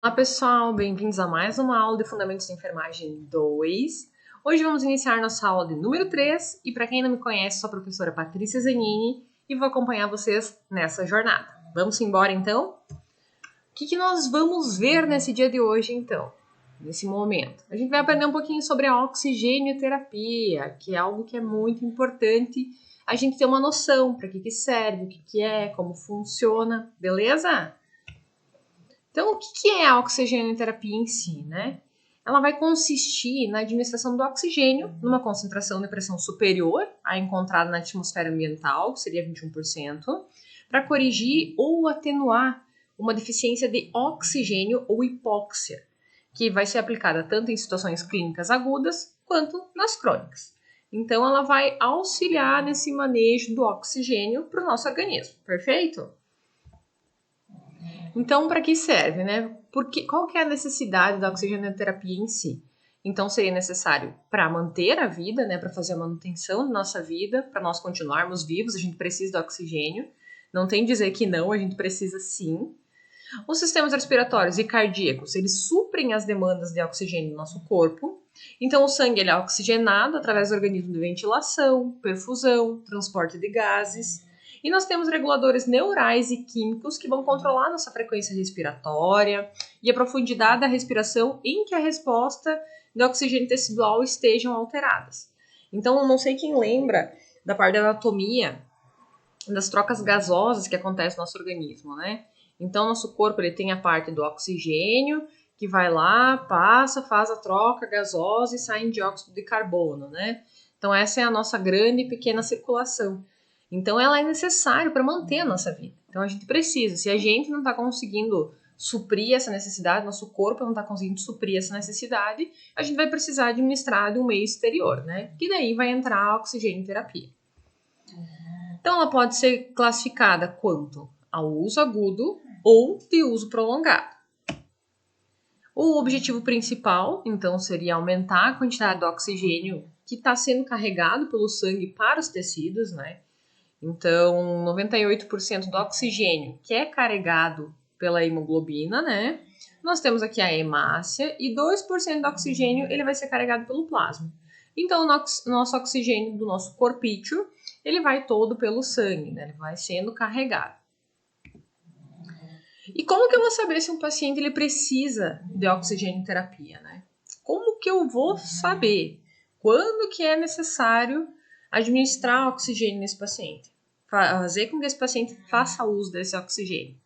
Olá pessoal, bem-vindos a mais uma aula de Fundamentos de Enfermagem 2. Hoje vamos iniciar nossa aula de número 3 e para quem não me conhece, sou a professora Patrícia Zanini e vou acompanhar vocês nessa jornada. Vamos embora então? O que nós vamos ver nesse dia de hoje então? Nesse momento? A gente vai aprender um pouquinho sobre a oxigênio-terapia, que é algo que é muito importante a gente ter uma noção para que serve, o que é, como funciona, beleza? Então, o que é a oxigênio-terapia em si, né? Ela vai consistir na administração do oxigênio numa concentração de pressão superior à encontrada na atmosfera ambiental, que seria 21%, para corrigir ou atenuar uma deficiência de oxigênio ou hipóxia, que vai ser aplicada tanto em situações clínicas agudas quanto nas crônicas. Então, ela vai auxiliar nesse manejo do oxigênio para o nosso organismo, perfeito? Então, para que serve, né? Qual que é a necessidade da oxigenoterapia em si? Então, seria necessário para manter a vida, né? Para fazer a manutenção da nossa vida, para nós continuarmos vivos, a gente precisa do oxigênio. Não tem dizer que não, a gente precisa sim. Os sistemas respiratórios e cardíacos, eles suprem as demandas de oxigênio no nosso corpo. Então, o sangue ele é oxigenado através do organismo de ventilação, perfusão, transporte de gases. E nós temos reguladores neurais e químicos que vão controlar nossa frequência respiratória e a profundidade da respiração em que a resposta de oxigênio tecidual estejam alteradas. Então, eu não sei quem lembra da parte da anatomia das trocas gasosas que acontecem no nosso organismo, né? Então, nosso corpo ele tem a parte do oxigênio, que vai lá, passa, faz a troca gasosa e sai em dióxido de carbono, né? Então, essa é a nossa grande e pequena circulação. Então, ela é necessária para manter a nossa vida. Então, a gente precisa. Se a gente não está conseguindo suprir essa necessidade, nosso corpo não está conseguindo suprir essa necessidade, a gente vai precisar administrar de um meio exterior, né? Que daí vai entrar a oxigênio terapia. Então, ela pode ser classificada quanto ao uso agudo ou de uso prolongado. O objetivo principal, então, seria aumentar a quantidade de oxigênio que está sendo carregado pelo sangue para os tecidos, né? Então, 98% do oxigênio que é carregado pela hemoglobina, né? Nós temos aqui a hemácia e 2% do oxigênio ele vai ser carregado pelo plasma. Então, o nosso oxigênio do nosso corpício, ele vai todo pelo sangue, né? Ele vai sendo carregado. E como que eu vou saber se um paciente ele precisa de oxigênio terapia, né? Como que eu vou saber quando que é necessário administrar oxigênio nesse paciente? Fazer com que esse paciente faça uso desse oxigênio.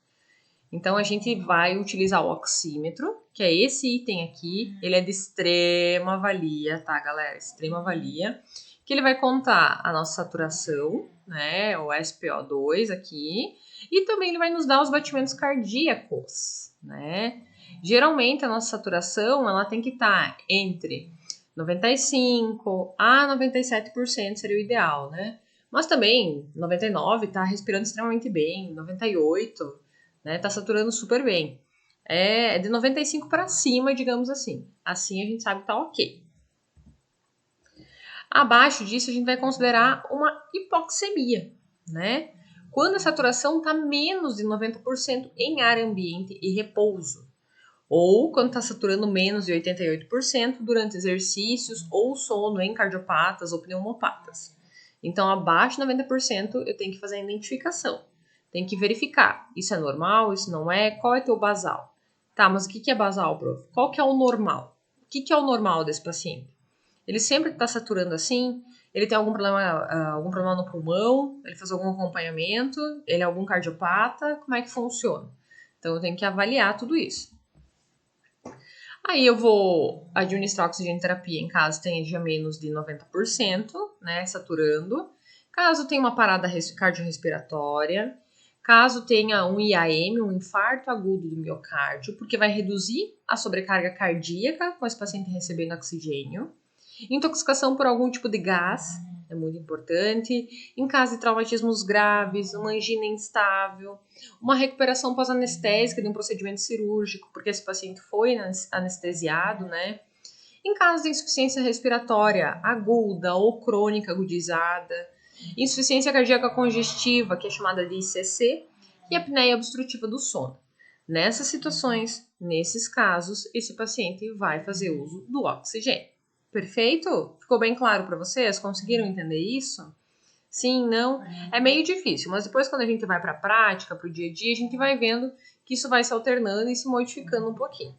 Então, a gente vai utilizar o oxímetro, que é esse item aqui. Ele é de extrema valia, tá, galera? Extrema valia. Que ele vai contar a nossa saturação, né? O SpO2 aqui. E também ele vai nos dar os batimentos cardíacos, né? Geralmente, a nossa saturação, ela tem que estar entre 95% a 97% seria o ideal, né? Mas também 99% tá respirando extremamente bem, 98%, né? Tá saturando super bem. É de 95 para cima, digamos assim. Assim a gente sabe que tá ok. Abaixo disso, a gente vai considerar uma hipoxemia, né? Quando a saturação está menos de 90% em ar ambiente e repouso. Ou quando está saturando menos de 88% durante exercícios ou sono em cardiopatas ou pneumopatas. Então, abaixo de 90%, eu tenho que fazer a identificação. Tem que verificar. Isso é normal? Isso não é? Qual é teu basal? Tá, mas o que é basal, prof? Qual que é o normal? O que é o normal desse paciente? Ele sempre está saturando assim? Ele tem algum problema no pulmão? Ele faz algum acompanhamento? Ele é algum cardiopata? Como é que funciona? Então, eu tenho que avaliar tudo isso. Aí eu vou administrar oxigênio terapia em caso tenha já menos de 90%, né, saturando. Caso tenha uma parada cardiorrespiratória, caso tenha um IAM, um infarto agudo do miocárdio, porque vai reduzir a sobrecarga cardíaca com esse paciente recebendo oxigênio. Intoxicação por algum tipo de gás, é muito importante. Em caso de traumatismos graves, uma angina instável, uma recuperação pós-anestésica de um procedimento cirúrgico, porque esse paciente foi anestesiado, né? Em caso de insuficiência respiratória aguda ou crônica agudizada, insuficiência cardíaca congestiva, que é chamada de ICC, e apneia obstrutiva do sono. Nessas situações, nesses casos, esse paciente vai fazer uso do oxigênio. Perfeito? Ficou bem claro para vocês? Conseguiram entender isso? Sim, não? É meio difícil, mas depois quando a gente vai para a prática, para o dia a dia, a gente vai vendo que isso vai se alternando e se modificando um pouquinho.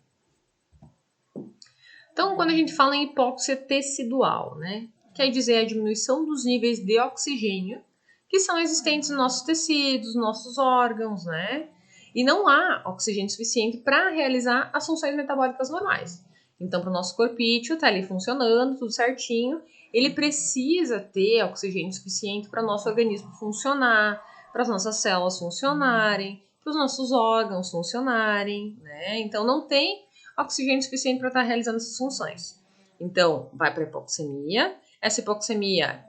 Então, quando a gente fala em hipóxia tecidual, né? Quer dizer a diminuição dos níveis de oxigênio que são existentes nos nossos tecidos, nossos órgãos, né? E não há oxigênio suficiente para realizar as funções metabólicas normais. Então, para o nosso corpício tá ali funcionando, tudo certinho, ele precisa ter oxigênio suficiente para o nosso organismo funcionar, para as nossas células funcionarem, para os nossos órgãos funcionarem, né? Então, não tem oxigênio suficiente para estar realizando essas funções. Então, vai para a hipoxemia. Essa hipoxemia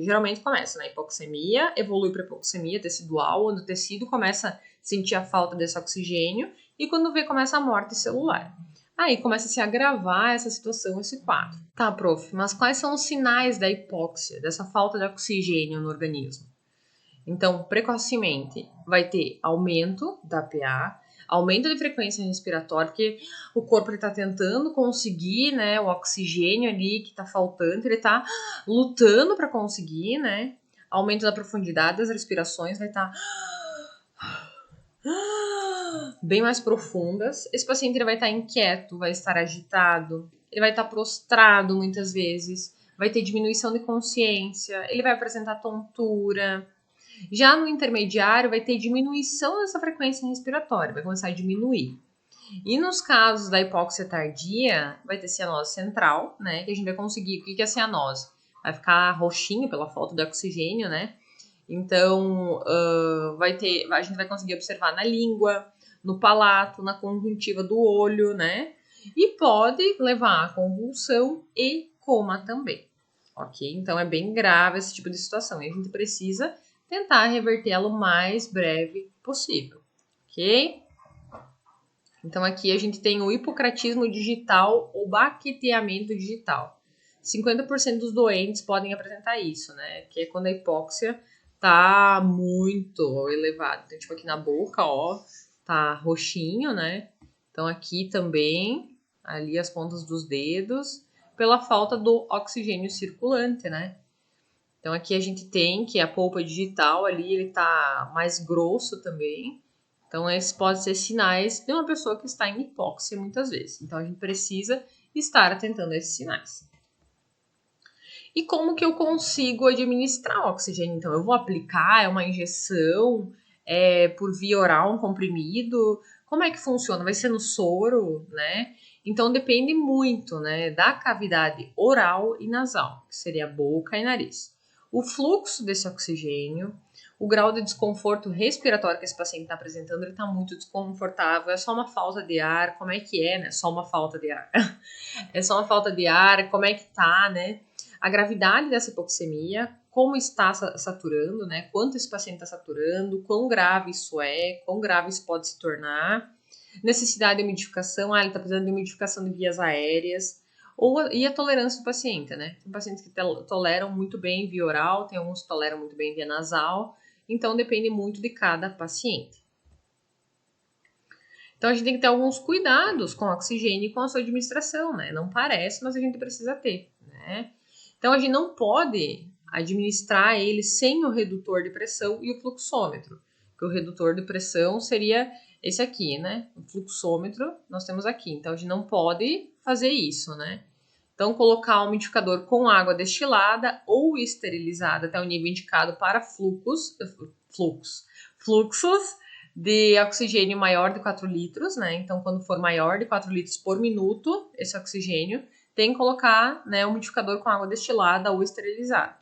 geralmente começa na hipoxemia, evolui para hipoxemia tecidual, onde o tecido começa a sentir a falta desse oxigênio e quando vê começa a morte celular. Aí começa a se agravar essa situação, esse quadro. Tá, prof, mas quais são os sinais da hipóxia, dessa falta de oxigênio no organismo? Então, precocemente, vai ter aumento da PA, aumento de frequência respiratória, porque o corpo está tentando conseguir, né, o oxigênio ali que está faltando, ele está lutando para conseguir, né? Aumento da profundidade das respirações vai estar bem mais profundas. Esse paciente ele vai estar inquieto, vai estar agitado, ele vai estar prostrado muitas vezes, vai ter diminuição de consciência, ele vai apresentar tontura. Já no intermediário, vai ter diminuição dessa frequência respiratória, vai começar a diminuir. E nos casos da hipóxia tardia, vai ter cianose central, né? Que a gente vai conseguir. O que é a cianose? Vai ficar roxinho pela falta de oxigênio, né? Então, a gente vai conseguir observar na língua, no palato, na conjuntiva do olho, né? E pode levar a convulsão e coma também, ok? Então, é bem grave esse tipo de situação e a gente precisa tentar revertê-lo o mais breve possível, ok? Então, aqui a gente tem o hipocratismo digital ou baqueteamento digital. 50% dos doentes podem apresentar isso, né? Que é quando a hipóxia tá muito elevada. Então, tipo, aqui na boca, ó, tá roxinho, né? Então, aqui também, ali as pontas dos dedos, pela falta do oxigênio circulante, né? Então, aqui a gente tem que a polpa digital ali, ele tá mais grosso também. Então, esses podem ser sinais de uma pessoa que está em hipóxia muitas vezes. Então, a gente precisa estar atentando a esses sinais. E como que eu consigo administrar oxigênio? Então, eu vou aplicar, é uma injeção, por via oral, um comprimido? Como é que funciona? Vai ser no soro, né? Então, depende muito, né, da cavidade oral e nasal, que seria a boca e nariz. O fluxo desse oxigênio, o grau de desconforto respiratório que esse paciente está apresentando, ele está muito desconfortável, é só uma falta de ar, como é que é, né? Só uma falta de ar. É só uma falta de ar, como é que tá, né? A gravidade dessa hipoxemia, como está saturando, né? Quanto esse paciente está saturando, quão grave isso é, quão grave isso pode se tornar. Necessidade de umidificação, ele está precisando de umidificação de vias aéreas. E a tolerância do paciente, né? Tem pacientes que toleram muito bem via oral, tem alguns que toleram muito bem via nasal. Então, depende muito de cada paciente. Então, a gente tem que ter alguns cuidados com o oxigênio e com a sua administração, né? Não parece, mas a gente precisa ter, né? Então, a gente não pode administrar ele sem o redutor de pressão e o fluxômetro. Que o redutor de pressão seria esse aqui, né? O fluxômetro nós temos aqui. Então, a gente não pode fazer isso, né? Então, colocar um umidificador com água destilada ou esterilizada até o nível indicado para fluxos de oxigênio maior de 4 litros, né? Então, quando for maior de 4 litros por minuto, esse oxigênio, tem que colocar, né, um umidificador com água destilada ou esterilizada.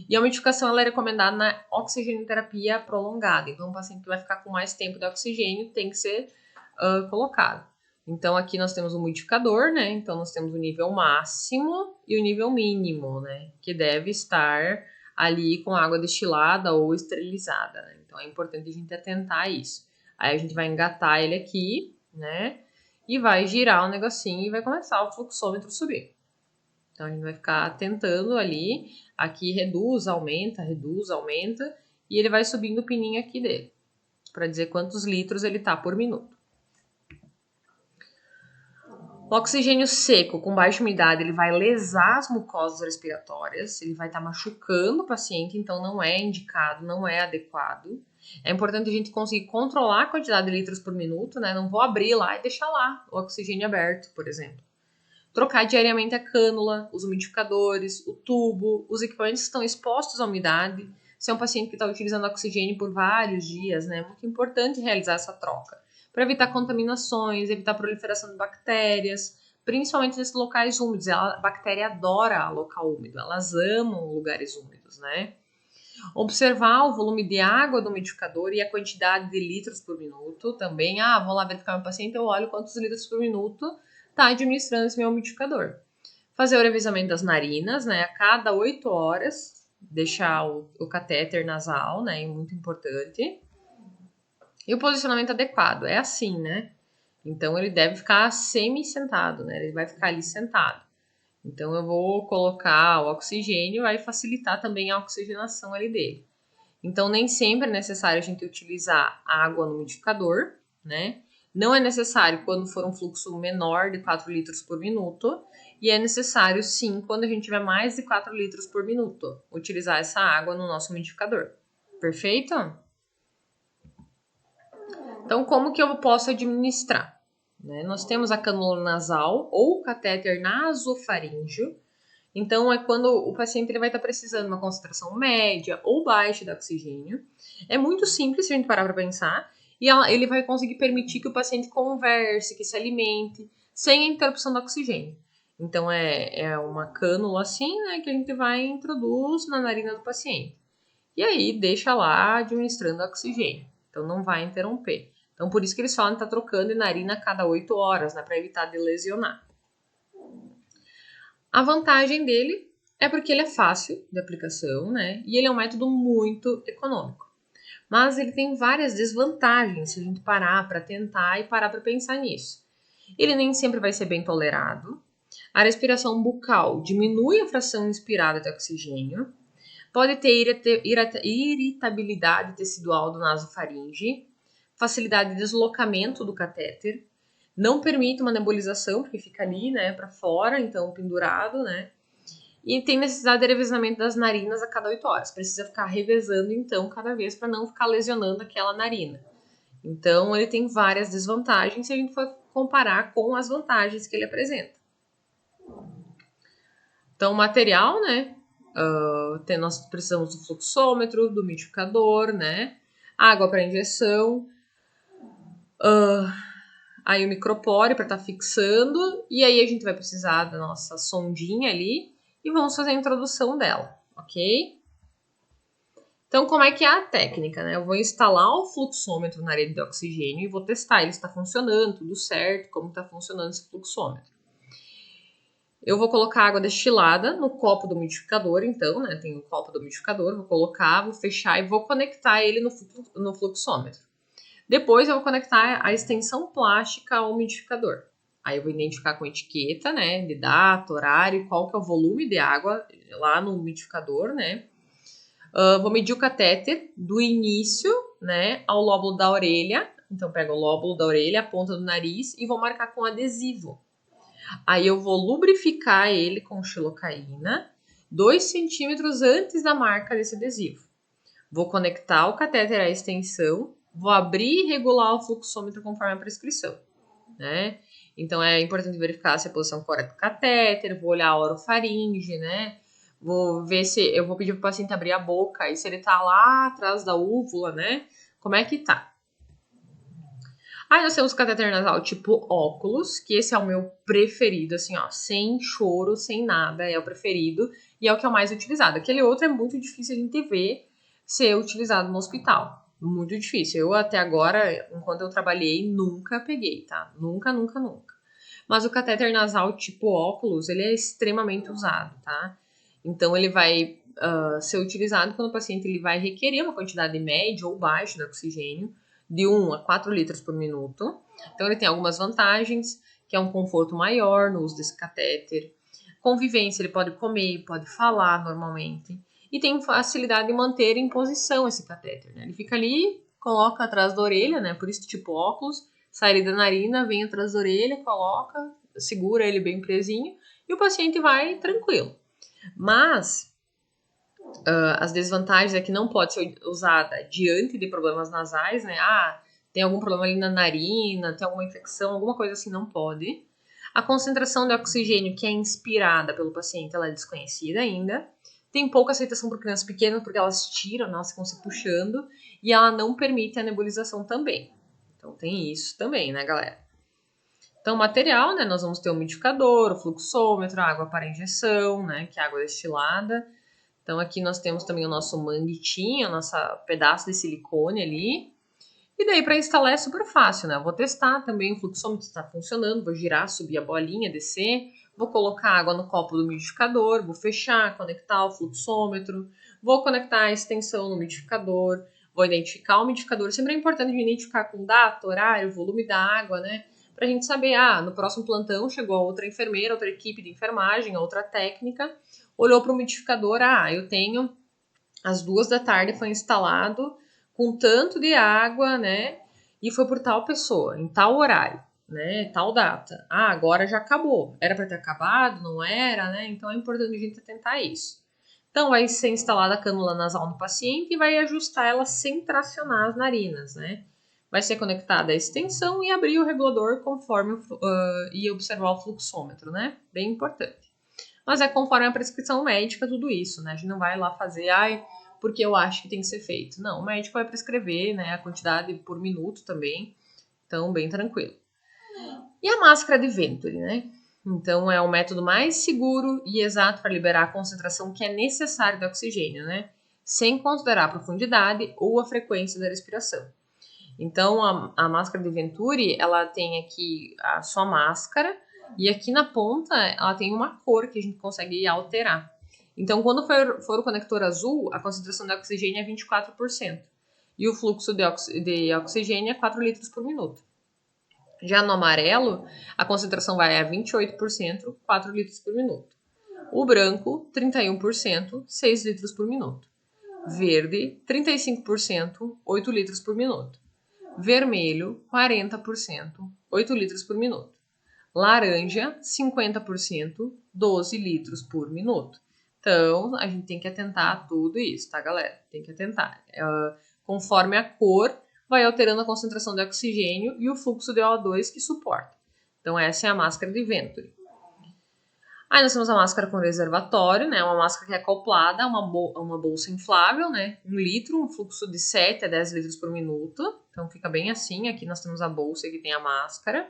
E a umidificação ela é recomendada na oxigenoterapia prolongada. Então, o paciente que vai ficar com mais tempo de oxigênio tem que ser colocado. Então, aqui nós temos o umidificador, né? Então, nós temos o nível máximo e o nível mínimo, né? Que deve estar ali com água destilada ou esterilizada, né? Então, é importante a gente atentar a isso. Aí, a gente vai engatar ele aqui, né? E vai girar o negocinho e vai começar o fluxômetro subir. Então, a gente vai ficar tentando ali. Aqui reduz, aumenta, e ele vai subindo o pininho aqui dele, para dizer quantos litros ele tá por minuto. O oxigênio seco com baixa umidade, ele vai lesar as mucosas respiratórias, ele vai estar machucando o paciente, então não é indicado, não é adequado. É importante a gente conseguir controlar a quantidade de litros por minuto, né? Não vou abrir lá e deixar lá o oxigênio aberto, por exemplo. Trocar diariamente a cânula, os umidificadores, o tubo, os equipamentos que estão expostos à umidade. Se é um paciente que está utilizando oxigênio por vários dias, né? É muito importante realizar essa troca para evitar contaminações, evitar proliferação de bactérias, principalmente nesses locais úmidos. A bactéria adora local úmido, elas amam lugares úmidos, né? Observar o volume de água do umidificador e a quantidade de litros por minuto também. Vou lá verificar meu paciente, eu olho quantos litros por minuto está administrando esse meu umidificador. Fazer o revisamento das narinas, né? A cada 8 horas, deixar o catéter nasal, né? É muito importante. E o posicionamento adequado, é assim, né? Então ele deve ficar semi-sentado, né? Ele vai ficar ali sentado. Então eu vou colocar o oxigênio, vai facilitar também a oxigenação ali dele. Então nem sempre é necessário a gente utilizar água no umidificador, né? Não é necessário quando for um fluxo menor de 4 litros por minuto. E é necessário sim, quando a gente tiver mais de 4 litros por minuto, utilizar essa água no nosso umidificador. Perfeito? Então, como que eu posso administrar? Né? Nós temos a cânula nasal ou catéter nasofaríngeo. Então, é quando o paciente ele vai estar precisando de uma concentração média ou baixa de oxigênio. É muito simples se a gente parar para pensar. E ele vai conseguir permitir que o paciente converse, que se alimente, sem a interrupção do oxigênio. Então, é uma cânula assim, né, que a gente vai introduz na narina do paciente. E aí, deixa lá administrando oxigênio. Então, não vai interromper. Então, por isso que eles falam que tá trocando de narina a cada 8 horas, né, para evitar de lesionar. A vantagem dele é porque ele é fácil de aplicação, né, e ele é um método muito econômico. Mas ele tem várias desvantagens se a gente parar para tentar e parar para pensar nisso. Ele nem sempre vai ser bem tolerado. A respiração bucal diminui a fração inspirada de oxigênio. Pode ter irritabilidade tecidual do nasofaringe, facilidade de deslocamento do catéter, não permite uma nebulização, porque fica ali, né, para fora, então pendurado, né, e tem necessidade de revezamento das narinas a cada 8 horas. Precisa ficar revezando, então, cada vez para não ficar lesionando aquela narina. Então, ele tem várias desvantagens se a gente for comparar com as vantagens que ele apresenta. Então, o material, né, nós precisamos do fluxômetro, do umidificador, né, água para injeção, aí o micropore para estar fixando, e aí a gente vai precisar da nossa sondinha ali e vamos fazer a introdução dela, ok? Então, como é que é a técnica, né? Eu vou instalar o fluxômetro na rede de oxigênio e vou testar ele está funcionando, tudo certo, como está funcionando esse fluxômetro. Eu vou colocar água destilada no copo do umidificador, então, né? Tem um copo do umidificador, vou colocar, vou fechar e vou conectar ele no fluxômetro. Depois eu vou conectar a extensão plástica ao umidificador. Aí eu vou identificar com etiqueta, né, de data, horário, qual que é o volume de água lá no umidificador, né. Vou medir o catéter do início, né, ao lóbulo da orelha. Então pego o lóbulo da orelha, a ponta do nariz e vou marcar com adesivo. Aí eu vou lubrificar ele com xilocaína 2 centímetros antes da marca desse adesivo. Vou conectar o catéter à extensão, vou abrir e regular o fluxômetro conforme a prescrição, né? Então é importante verificar se a posição correta do catéter, vou olhar a orofaringe, né? Vou ver se eu vou pedir para o paciente abrir a boca e se ele tá lá atrás da úvula, né? Como é que tá? Aí nós temos o catéter nasal tipo óculos, que esse é o meu preferido, assim, ó, sem choro, sem nada, é o preferido e é o que é o mais utilizado. Aquele outro é muito difícil a gente ver ser utilizado no hospital. Muito difícil. Eu até agora, enquanto eu trabalhei, nunca peguei, tá? Nunca, nunca, nunca. Mas o catéter nasal tipo óculos, ele é extremamente usado, tá? Então ele vai ser utilizado quando o paciente ele vai requerer uma quantidade média ou baixa de oxigênio, de 1 a 4 litros por minuto. Então ele tem algumas vantagens, que é um conforto maior no uso desse catéter. Convivência, ele pode comer, pode falar normalmente. E tem facilidade de manter em posição esse catéter, né? Ele fica ali, coloca atrás da orelha, né? Por isso tipo óculos, sai ele da narina, vem atrás da orelha, coloca, segura ele bem presinho e o paciente vai tranquilo. Mas as desvantagens é que não pode ser usada diante de problemas nasais, né? Tem algum problema ali na narina, tem alguma infecção, alguma coisa assim, não pode. A concentração de oxigênio que é inspirada pelo paciente, ela é desconhecida ainda. Tem pouca aceitação por crianças pequenas, porque elas tiram, elas ficam se puxando, e ela não permite a nebulização também. Então tem isso também, né, galera? Então, material, né, nós vamos ter o umidificador, o fluxômetro, a água para injeção, né, que é água destilada. Então, aqui nós temos também o nosso manguitinho, o nosso pedaço de silicone ali. E daí, para instalar é super fácil, né? Eu vou testar também o fluxômetro está funcionando, vou girar, subir a bolinha, descer, vou colocar água no copo do umidificador, vou fechar, conectar o fluxômetro, vou conectar a extensão no umidificador, vou identificar o umidificador. Sempre é importante identificar com data, horário, volume da água, né? Pra gente saber, no próximo plantão chegou outra enfermeira, outra equipe de enfermagem, outra técnica, olhou para o umidificador, eu tenho às 2 da tarde foi instalado com tanto de água, né? E foi por tal pessoa, em tal horário, né? Tal data. Agora já acabou. Era para ter acabado, não era, né? Então é importante a gente atentar a isso. Então vai ser instalada a cânula nasal no paciente e vai ajustar ela sem tracionar as narinas, né? Vai ser conectada a extensão e abrir o regulador conforme e observar o fluxômetro, né? Bem importante. Mas é conforme a prescrição médica tudo isso, né? A gente não vai lá fazer, porque eu acho que tem que ser feito. Não, o médico vai prescrever, né? A quantidade por minuto também. Então, bem tranquilo. E a máscara de Venturi, né? Então, é o método mais seguro e exato para liberar a concentração que é necessária do oxigênio, né? Sem considerar a profundidade ou a frequência da respiração. Então, a máscara de Venturi, ela tem aqui a sua máscara e aqui na ponta ela tem uma cor que a gente consegue alterar. Então, quando for o conector azul, a concentração de oxigênio é 24% e o fluxo de oxigênio é 4 litros por minuto. Já no amarelo, a concentração vai a 28%, 4 litros por minuto. O branco, 31%, 6 litros por minuto. Verde, 35%, 8 litros por minuto. Vermelho, 40%, 8 litros por minuto. Laranja, 50%, 12 litros por minuto. Então, a gente tem que atentar a tudo isso, tá, galera? Tem que atentar. Conforme a cor, vai alterando a concentração de oxigênio e o fluxo de O2 que suporta. Então, essa é a máscara de Venturi. Aí nós temos a máscara com reservatório, né? Uma máscara que é acoplada a uma bolsa inflável, né? 1 litro, um fluxo de 7 a 10 litros por minuto. Então fica bem assim. Aqui nós temos a bolsa e aqui tem a máscara.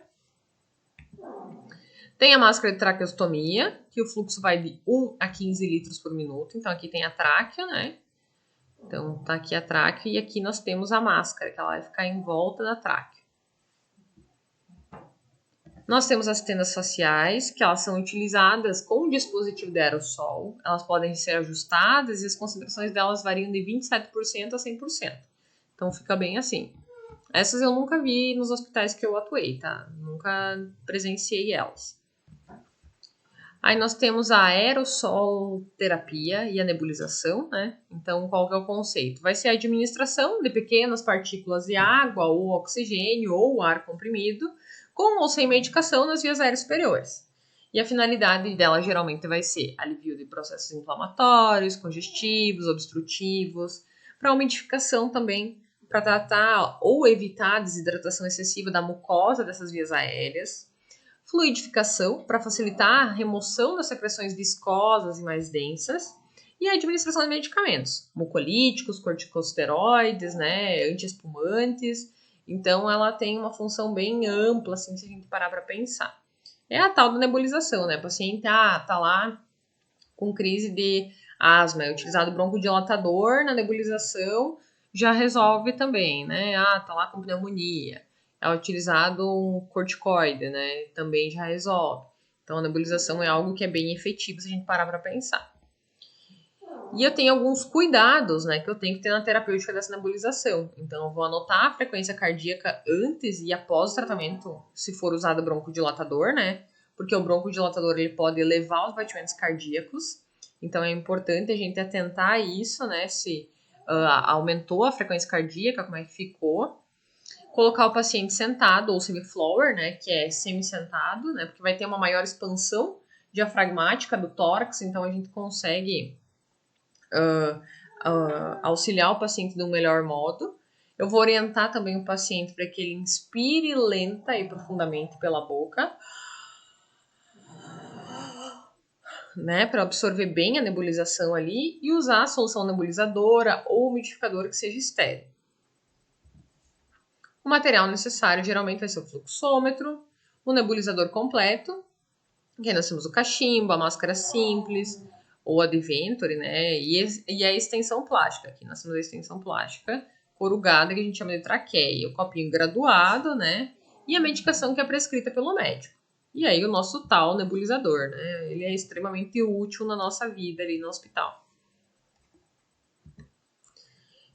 Tem a máscara de traqueostomia, que o fluxo vai de 1 a 15 litros por minuto. Então aqui tem a tráquea, né? Então tá aqui a tráquea e aqui nós temos a máscara, que ela vai ficar em volta da tráquea. Nós temos as tendas faciais, que elas são utilizadas com o dispositivo de aerossol. Elas podem ser ajustadas e as concentrações delas variam de 27% a 100%. Então fica bem assim. Essas eu nunca vi nos hospitais que eu atuei, tá? Nunca presenciei elas. Aí nós temos a aerossol terapia e a nebulização, né? Então, qual que é o conceito? Vai ser a administração de pequenas partículas de água ou oxigênio ou ar comprimido, com ou sem medicação nas vias aéreas superiores. E a finalidade dela geralmente vai ser alívio de processos inflamatórios, congestivos, obstrutivos, para umidificação também, para tratar ou evitar a desidratação excessiva da mucosa dessas vias aéreas, fluidificação, para facilitar a remoção das secreções viscosas e mais densas, e a administração de medicamentos, mucolíticos, corticosteroides, né, antiespumantes. Então, ela tem uma função bem ampla, assim, se a gente parar para pensar. É a tal da nebulização, né? O paciente tá lá com crise de asma, é utilizado broncodilatador na nebulização, já resolve também, né? Tá lá com pneumonia. É utilizado um corticoide, né? Também já resolve. Então, a nebulização é algo que é bem efetivo se a gente parar para pensar. E eu tenho alguns cuidados, né, que eu tenho que ter na terapêutica dessa nebulização. Então, eu vou anotar a frequência cardíaca antes e após o tratamento, se for usado broncodilatador, né? Porque o broncodilatador ele pode elevar os batimentos cardíacos. Então, é importante a gente atentar a isso, né? Se aumentou a frequência cardíaca, como é que ficou. Colocar o paciente sentado ou semi-floor, né, que é semi-sentado, né, porque vai ter uma maior expansão diafragmática do tórax, então a gente consegue auxiliar o paciente de um melhor modo. Eu vou orientar também o paciente para que ele inspire lenta e profundamente pela boca, né, para absorver bem a nebulização ali e usar a solução nebulizadora ou umidificadora que seja estéril. O material necessário geralmente vai ser o fluxômetro, o nebulizador completo, que nós temos o cachimbo, a máscara simples, ou a Deventure, né? E a extensão plástica. Aqui nós temos a extensão plástica corrugada, que a gente chama de traqueia, o copinho graduado, né? E a medicação que é prescrita pelo médico. E aí o nosso tal nebulizador, né? Ele é extremamente útil na nossa vida ali no hospital.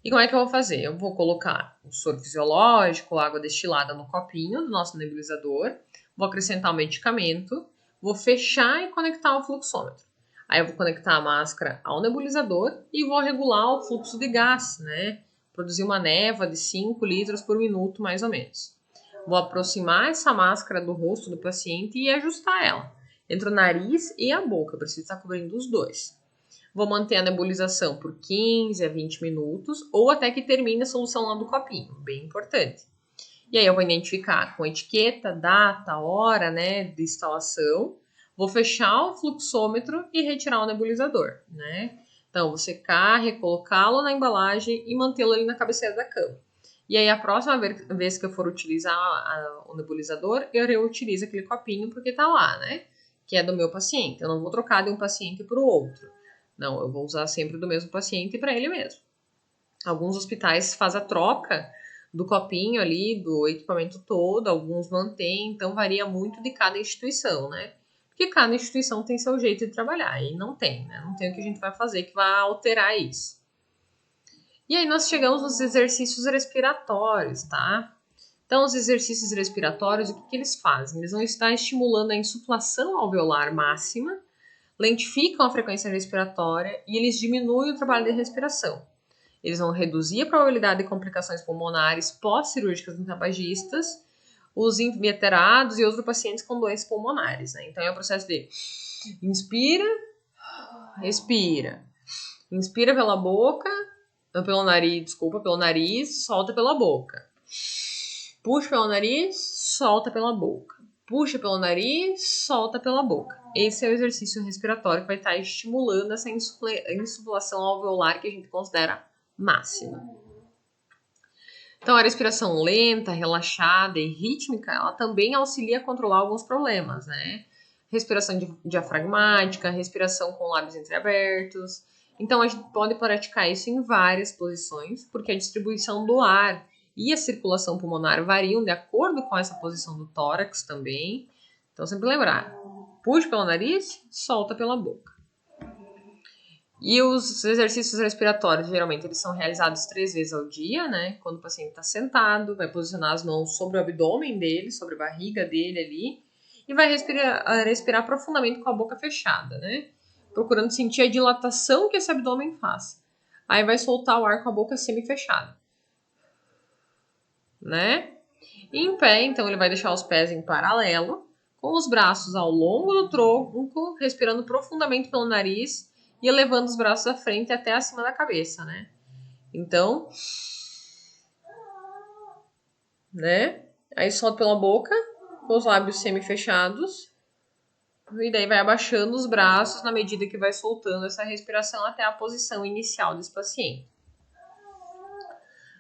E como é que eu vou fazer? Eu vou colocar o soro fisiológico, água destilada no copinho do nosso nebulizador, vou acrescentar o medicamento, vou fechar e conectar o fluxômetro. Aí eu vou conectar a máscara ao nebulizador e vou regular o fluxo de gás, né? Produzir uma névoa de 5 litros por minuto, mais ou menos. Vou aproximar essa máscara do rosto do paciente e ajustar ela entre o nariz e a boca. Eu preciso estar cobrindo os dois. Vou manter a nebulização por 15 a 20 minutos ou até que termine a solução lá do copinho, bem importante. E aí eu vou identificar com etiqueta, data, hora, né, de instalação. Vou fechar o fluxômetro e retirar o nebulizador, né? Então, vou secar, recolocá-lo na embalagem e mantê-lo ali na cabeceira da cama. E aí, a próxima vez que eu for utilizar o nebulizador, eu reutilizo aquele copinho porque tá lá, né? Que é do meu paciente. Eu não vou trocar de um paciente para o outro. Não, eu vou usar sempre do mesmo paciente para ele mesmo. Alguns hospitais fazem a troca do copinho ali, do equipamento todo, alguns mantêm, então varia muito de cada instituição, né? Porque cada instituição tem seu jeito de trabalhar, e não tem, né? Não tem o que a gente vai fazer que vai alterar isso. E aí nós chegamos nos exercícios respiratórios, tá? Então, os exercícios respiratórios, o que eles fazem? Eles vão estar estimulando a insuflação alveolar máxima, lentificam a frequência respiratória e eles diminuem o trabalho de respiração. Eles vão reduzir a probabilidade de complicações pulmonares pós-cirúrgicas em tabagistas, os inveterados e outros pacientes com doenças pulmonares, né? Então é o processo de inspira, respira. Inspira pela boca, pelo nariz, solta pela boca. Puxa pelo nariz, solta pela boca. Puxa pelo nariz, solta pela boca. Esse é o exercício respiratório que vai estar estimulando essa insuflação alveolar que a gente considera máxima. Então, a respiração lenta, relaxada e rítmica, ela também auxilia a controlar alguns problemas, né? Respiração diafragmática, respiração com lábios entreabertos. Então, a gente pode praticar isso em várias posições, porque a distribuição do ar e a circulação pulmonar variam de acordo com essa posição do tórax também. Então, sempre lembrar, puxa pelo nariz, solta pela boca. E os exercícios respiratórios, geralmente, eles são realizados 3 vezes ao dia, né? Quando o paciente está sentado, vai posicionar as mãos sobre o abdômen dele, sobre a barriga dele ali, e vai respirar profundamente com a boca fechada, né? Procurando sentir a dilatação que esse abdômen faz. Aí vai soltar o ar com a boca semi-fechada, né? E em pé, então, ele vai deixar os pés em paralelo, com os braços ao longo do tronco, respirando profundamente pelo nariz e elevando os braços à frente até acima da cabeça, né? Então, né? Aí solta pela boca, com os lábios semi-fechados, e daí vai abaixando os braços na medida que vai soltando essa respiração até a posição inicial desse paciente.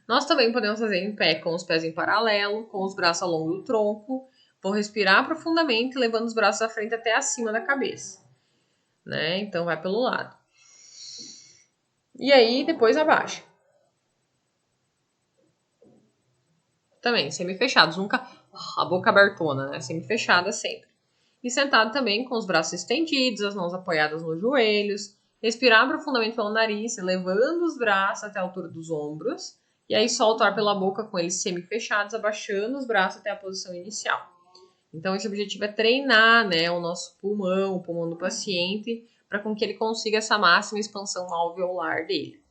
Nós também podemos fazer em pé com os pés em paralelo, com os braços ao longo do tronco. Vou respirar profundamente, levando os braços à frente até acima da cabeça, né? Então vai pelo lado. E aí depois abaixa. Também semi-fechados, nunca a boca abertona, né? Semi-fechada sempre. E sentado também com os braços estendidos, as mãos apoiadas nos joelhos. Respirar profundamente pelo nariz, levando os braços até a altura dos ombros. E aí solta o ar pela boca com eles semi-fechados, abaixando os braços até a posição inicial. Então esse objetivo é treinar, né, o nosso pulmão, o pulmão do paciente, para com que ele consiga essa máxima expansão alveolar dele.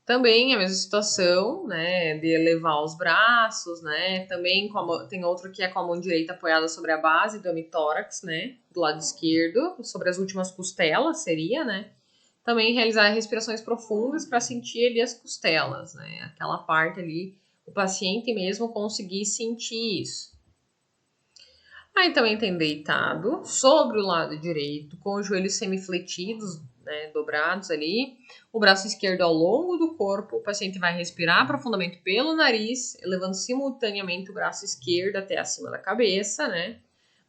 Também a mesma situação, né, de elevar os braços, né, também tem outro que é com a mão direita apoiada sobre a base do hemitórax, né, do lado esquerdo, sobre as últimas costelas seria, né. Também realizar respirações profundas para sentir ali as costelas, né, aquela parte ali, o paciente mesmo conseguir sentir isso. Aí também tem deitado sobre o lado direito, com os joelhos semifletidos, né, dobrados ali, o braço esquerdo ao longo do corpo. O paciente vai respirar profundamente pelo nariz, elevando simultaneamente o braço esquerdo até acima da cabeça, né?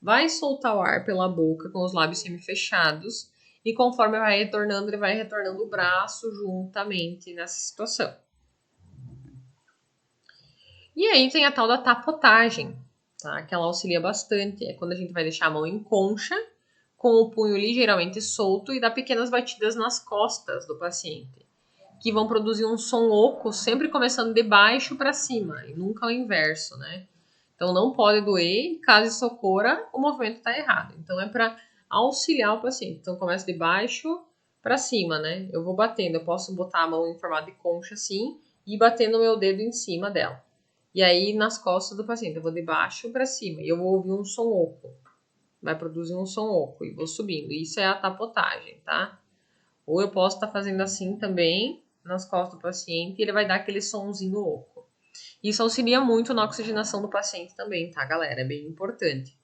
Vai soltar o ar pela boca com os lábios semifechados e conforme vai retornando, ele vai retornando o braço juntamente nessa situação. E aí tem a tal da tapotagem, tá? Que ela auxilia bastante. É quando a gente vai deixar a mão em concha, com o punho ligeiramente solto e dá pequenas batidas nas costas do paciente, que vão produzir um som oco, sempre começando de baixo para cima, e nunca o inverso, né? Então não pode doer, e caso isso ocorra, o movimento está errado. Então é para auxiliar o paciente. Então começa de baixo para cima, né? Eu vou batendo, eu posso botar a mão em formato de concha assim e batendo o meu dedo em cima dela. E aí nas costas do paciente, eu vou de baixo para cima e eu vou ouvir um som oco. Vai produzir um som oco e vou subindo. Isso é a tapotagem, tá? Ou eu posso estar fazendo assim também nas costas do paciente e ele vai dar aquele sonzinho oco. Isso auxilia muito na oxigenação do paciente também, tá, galera? É bem importante.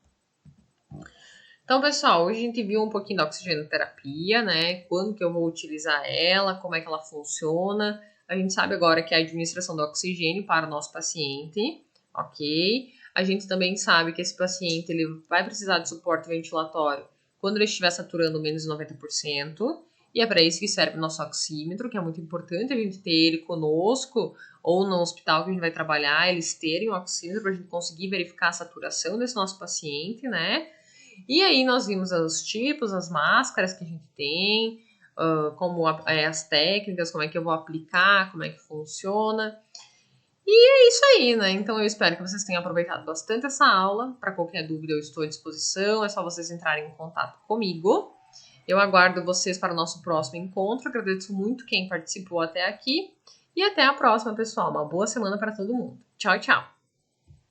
Então, pessoal, hoje a gente viu um pouquinho da oxigenoterapia, né? Quando que eu vou utilizar ela, como é que ela funciona. A gente sabe agora que é a administração do oxigênio para o nosso paciente, ok? A gente também sabe que esse paciente ele vai precisar de suporte ventilatório quando ele estiver saturando menos de 90%. E é para isso que serve o nosso oxímetro, que é muito importante a gente ter ele conosco ou no hospital que a gente vai trabalhar, eles terem o oxímetro para a gente conseguir verificar a saturação desse nosso paciente, né? E aí nós vimos os tipos, as máscaras que a gente tem, como as técnicas, como é que eu vou aplicar, como é que funciona. E é isso aí, né? Então eu espero que vocês tenham aproveitado bastante essa aula. Para qualquer dúvida eu estou à disposição, é só vocês entrarem em contato comigo. Eu aguardo vocês para o nosso próximo encontro. Agradeço muito quem participou até aqui. E até a próxima, pessoal. Uma boa semana para todo mundo. Tchau, tchau.